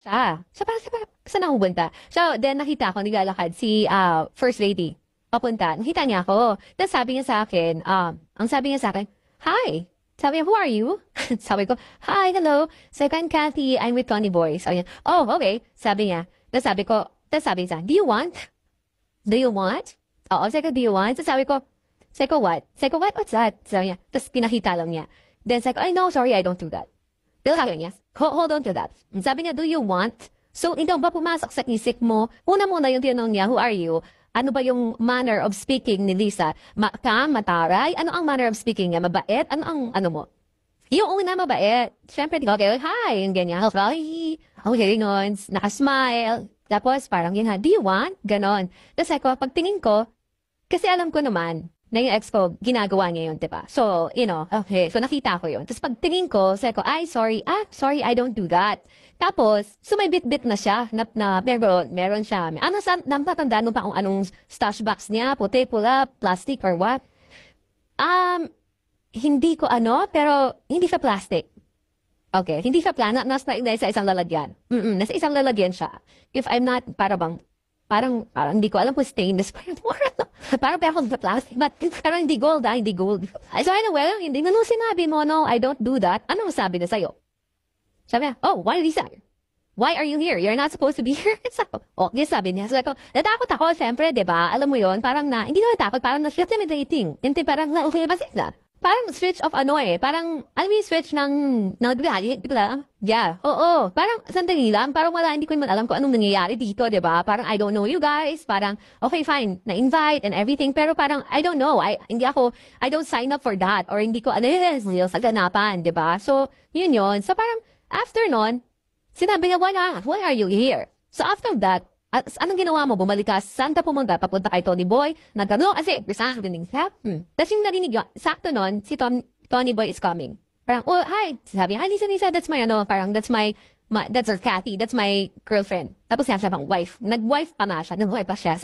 Siya parang, saan ako punta? So, then nakita ko, naglalakad si First Lady. Papunta. Nakita niya ako. Tapos sabi niya sa akin, ang sabi niya sa akin, hi. Sabi niya, who are you? Sabi ko, hi, hello. Sabi ko, I'm Kathy, I'm with Tony Boy. Sabi niya, oh, okay. Sabi niya. Tapos sabi niya, do you want? Do you want? Oo, sabi ko, do you want? Tapos sabi ko, what? Sabi ko, what? What's that? Sabi niya, tapos pinakita lang niya. Then sabi ko, ay, no, sorry, I don't do that. Pero sabi niya, hold on to that. Sabi niya, do you want? So, ito ba pumasok sa isip mo? Una muna yung tinanong niya, who are you? Ano ba yung manner of speaking ni Lisa? Mataray? Ano ang manner of speaking niya? Mabait? Ano ang ano mo? Yung una mabait. Siyempre, di ko, okay, hi, yung ganyan. Hi, okay, nun, nakasmile. Tapos, parang yun ha, do you want? Ganon. Tapos ako, pagtingin ko, kasi alam ko naman, na yung ex ko, ginagawa niya yun, diba? So, okay. So, nakita ko yun. Tapos pagtingin ko, sabi ko, ay, sorry, I don't do that. Tapos, sumibit-bit na siya, meron siya. Ano, natatandaan mo pa kung anong stash box niya, puti, pula, plastic, or what? Hindi ko pero hindi siya plastic. Okay, hindi siya nasa isang lalagyan. Nasa isang lalagyan siya. If I'm not, parang hindi ko alam kung stainless. Parang sa plastic, but parang hindi gold, hindi gold. So anyway, hindi na nung sinabi mo, no, I don't do that. Ano sabi na sa'yo? Sabi niya, oh, why Lisa? Why are you here? You're not supposed to be here. Okay, sabi niya. So ako, natakot ako, siyempre, diba? Alam mo yon, parang hindi na natakot, parang na-intimidating. Hindi, parang parang switch of parang, alam mo yung switch ng yeah, oo, parang sandali lang, parang hindi ko naman alam kung anong nangyayari dito, diba? Parang I don't know you guys, parang, okay, fine, na-invite and everything, pero parang, I don't know, I don't sign up for that, or hindi ko, sa ganapan, diba? So, yun. So, parang, after nun, sinabi niya, why are you here? So, after that, anong ginawa mo? Bumalik ka, saan ka pumunta? Papunta kay Tony Boy? Nagkano? Kasi, Tapos yung narinig yun, sakto nun, si Tony Boy is coming. Parang, oh, hi. Sabi, hi, Lisa, that's my, that's our Kathy, that's my girlfriend. Tapos siya pang wife. Nag-wife pa na siya, nag-wife pa siya.